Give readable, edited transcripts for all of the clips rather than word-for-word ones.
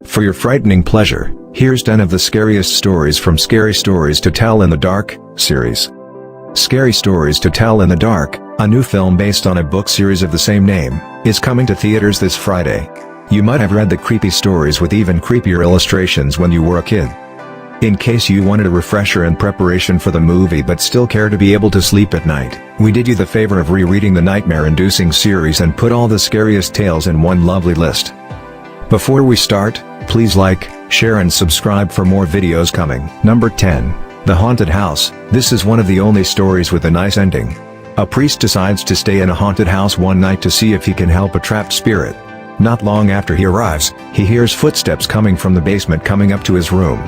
For your frightening pleasure, here's 10 of the scariest stories from Scary Stories to Tell in the Dark series. Scary Stories to Tell in the Dark, a new film based on a book series of the same name, is coming to theaters this Friday. You might have read the creepy stories with even creepier illustrations when you were a kid. In case you wanted a refresher in preparation for the movie but still care to be able to sleep at night, we did you the favor of rereading the nightmare-inducing series and put all the scariest tales in one lovely list. Before we start, please like, share and subscribe for more videos coming. Number 10. The Haunted House. This is one of the only stories with a nice ending. A priest decides to stay in a haunted house one night to see if he can help a trapped spirit. Not long after he arrives, he hears footsteps coming from the basement coming up to his room.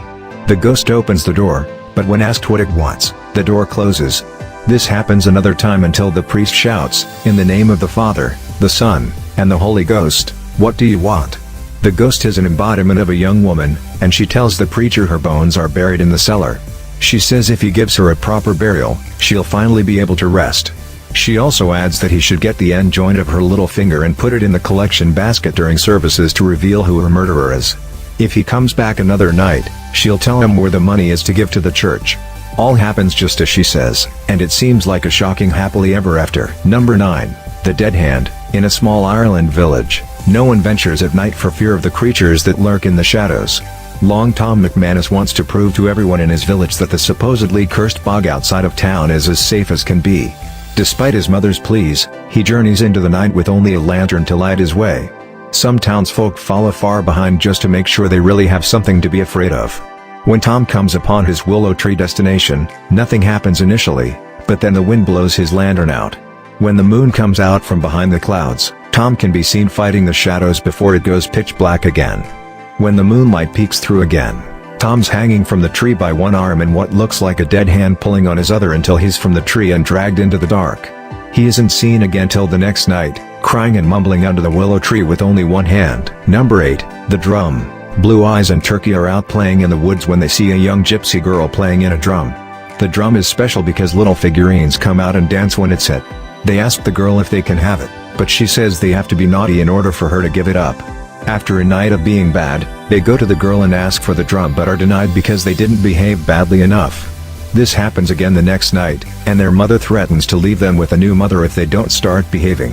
The ghost opens the door, but when asked what it wants, the door closes. This happens another time until the priest shouts, "In the name of the Father, the Son, and the Holy Ghost, what do you want?" The ghost is an embodiment of a young woman, and she tells the preacher her bones are buried in the cellar. She says if he gives her a proper burial, she'll finally be able to rest. She also adds that he should get the end joint of her little finger and put it in the collection basket during services to reveal who her murderer is. If he comes back another night, she'll tell him where the money is to give to the church. All happens just as she says, and it seems like a shocking happily ever after. Number 9. The Dead Hand. In a small Ireland village, no one ventures at night for fear of the creatures that lurk in the shadows. Long Tom McManus wants to prove to everyone in his village that the supposedly cursed bog outside of town is as safe as can be. Despite his mother's pleas, he journeys into the night with only a lantern to light his way. Some townsfolk follow far behind just to make sure they really have something to be afraid of. When Tom comes upon his willow tree destination, nothing happens initially, but then the wind blows his lantern out. When the moon comes out from behind the clouds, Tom can be seen fighting the shadows before it goes pitch black again. When the moonlight peeks through again, Tom's hanging from the tree by one arm and what looks like a dead hand pulling on his other until he's from the tree and dragged into the dark. He isn't seen again till the next night, crying and mumbling under the willow tree with only one hand. Number 8. The Drum. Blue Eyes and Turkey are out playing in the woods when they see a young gypsy girl playing in a drum. The drum is special because little figurines come out and dance when it's hit. They ask the girl if they can have it, but she says they have to be naughty in order for her to give it up. After a night of being bad, they go to the girl and ask for the drum but are denied because they didn't behave badly enough. This happens again the next night, and their mother threatens to leave them with a new mother if they don't start behaving.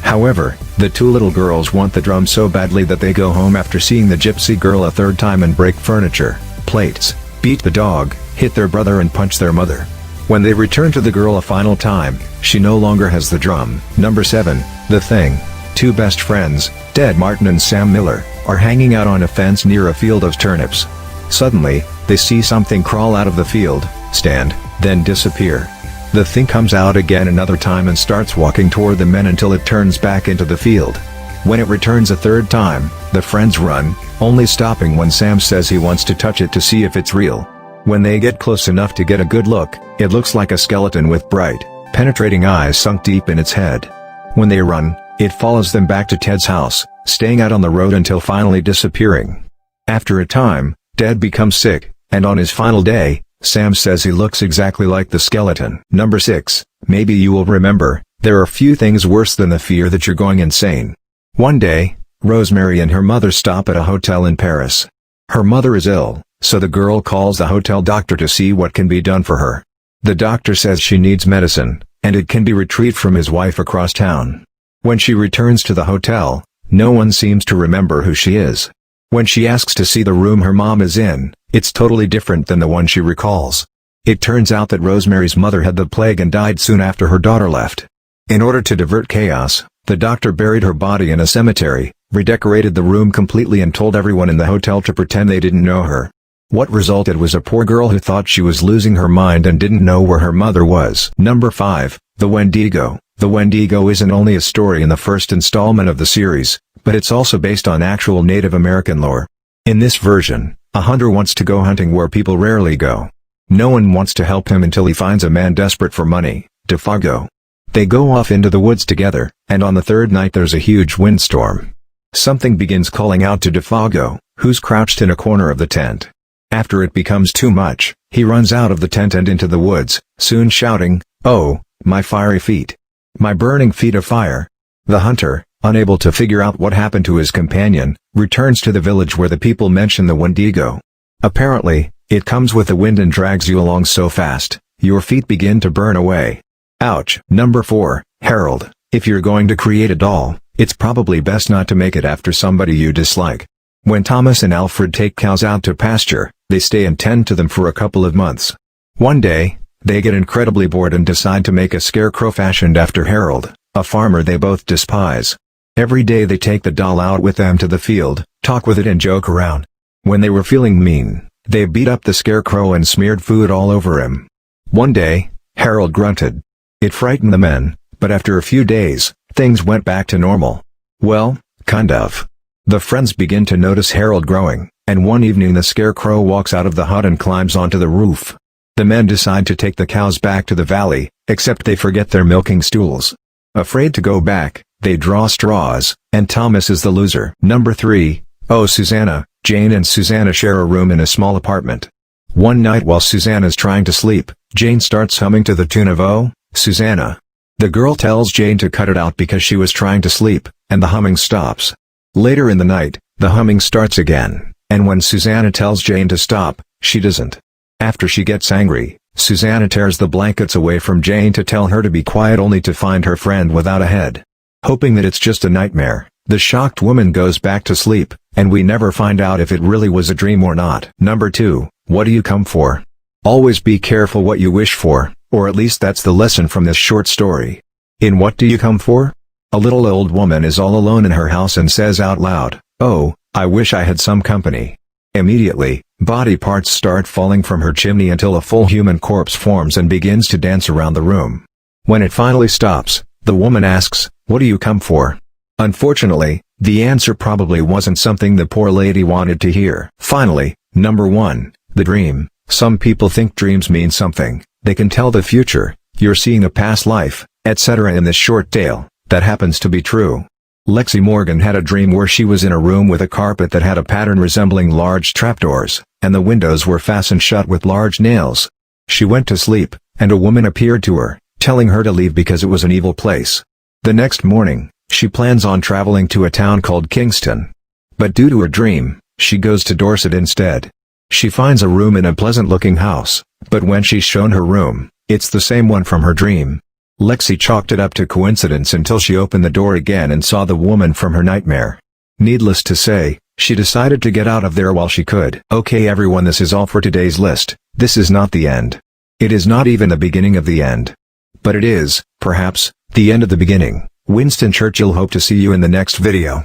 However, the two little girls want the drum so badly that they go home after seeing the gypsy girl a third time and break furniture, plates, beat the dog, hit their brother and punch their mother. When they return to the girl a final time, she no longer has the drum. Number 7. The Thing. Two best friends, Ted Martin and Sam Miller, are hanging out on a fence near a field of turnips. Suddenly, they see something crawl out of the field, stand, then disappear. The thing comes out again another time and starts walking toward the men until it turns back into the field. When it returns a third time, the friends run, only stopping when Sam says he wants to touch it to see if it's real. When they get close enough to get a good look, it looks like a skeleton with bright, penetrating eyes sunk deep in its head. When they run, it follows them back to Ted's house, staying out on the road until finally disappearing. After a time, Ted becomes sick, and on his final day, Sam says he looks exactly like the skeleton. Number 6. Maybe you will remember, there are few things worse than the fear that you're going insane. One day, Rosemary and her mother stop at a hotel in Paris. Her mother is ill, so the girl calls the hotel doctor to see what can be done for her. The doctor says she needs medicine, and it can be retrieved from his wife across town. When she returns to the hotel, no one seems to remember who she is. When she asks to see the room her mom is in, it's totally different than the one she recalls. It turns out that Rosemary's mother had the plague and died soon after her daughter left. In order to divert chaos, the doctor buried her body in a cemetery, redecorated the room completely and told everyone in the hotel to pretend they didn't know her. What resulted was a poor girl who thought she was losing her mind and didn't know where her mother was. Number 5. The Wendigo. The Wendigo isn't only a story in the first installment of the series, but it's also based on actual Native American lore. In this version, a hunter wants to go hunting where people rarely go. No one wants to help him until he finds a man desperate for money, Defago. They go off into the woods together, and on the third night there's a huge windstorm. Something begins calling out to Defago, who's crouched in a corner of the tent. After it becomes too much, he runs out of the tent and into the woods, soon shouting, "Oh, my fiery feet! My burning feet of fire!" The hunter, unable to figure out what happened to his companion, returns to the village where the people mention the Wendigo. Apparently, it comes with the wind and drags you along so fast, your feet begin to burn away. Ouch. Number 4, Harold. If you're going to create a doll, it's probably best not to make it after somebody you dislike. When Thomas and Alfred take cows out to pasture, they stay and tend to them for a couple of months. One day, they get incredibly bored and decide to make a scarecrow fashioned after Harold, a farmer they both despise. Every day they take the doll out with them to the field, talk with it and joke around. When they were feeling mean, they beat up the scarecrow and smeared food all over him. One day, Harold grunted. It frightened the men, but after a few days, things went back to normal. Well, kind of. The friends begin to notice Harold growing, and one evening the scarecrow walks out of the hut and climbs onto the roof. The men decide to take the cows back to the valley, except they forget their milking stools. Afraid to go back, they draw straws, and Thomas is the loser. Number 3, Oh Susanna. Jane and Susanna share a room in a small apartment. One night while Susanna's trying to sleep, Jane starts humming to the tune of Oh, Susanna. The girl tells Jane to cut it out because she was trying to sleep, and the humming stops. Later in the night, the humming starts again, and when Susanna tells Jane to stop, she doesn't. After she gets angry, Susanna tears the blankets away from Jane to tell her to be quiet only to find her friend without a head. Hoping that it's just a nightmare, the shocked woman goes back to sleep, and we never find out if it really was a dream or not. Number 2, What do you come for? Always be careful what you wish for, or at least that's the lesson from this short story. In What Do You Come For? A little old woman is all alone in her house and says out loud, "Oh, I wish I had some company." Immediately, body parts start falling from her chimney until a full human corpse forms and begins to dance around the room. When it finally stops, the woman asks, "What do you come for?" Unfortunately, the answer probably wasn't something the poor lady wanted to hear. Finally, number 1, the dream. Some people think dreams mean something, they can tell the future, you're seeing a past life, etc. In this short tale, that happens to be true. Lexi Morgan had a dream where she was in a room with a carpet that had a pattern resembling large trapdoors, and the windows were fastened shut with large nails. She went to sleep, and a woman appeared to her, telling her to leave because it was an evil place. The next morning, she plans on traveling to a town called Kingston. But due to her dream, she goes to Dorset instead. She finds a room in a pleasant-looking house, but when she's shown her room, it's the same one from her dream. Lexi chalked it up to coincidence until she opened the door again and saw the woman from her nightmare. Needless to say, she decided to get out of there while she could. Okay everyone, this is all for today's list. This is not the end. It is not even the beginning of the end. But it is, perhaps, the end of the beginning. Winston Churchill. Hope to see you in the next video.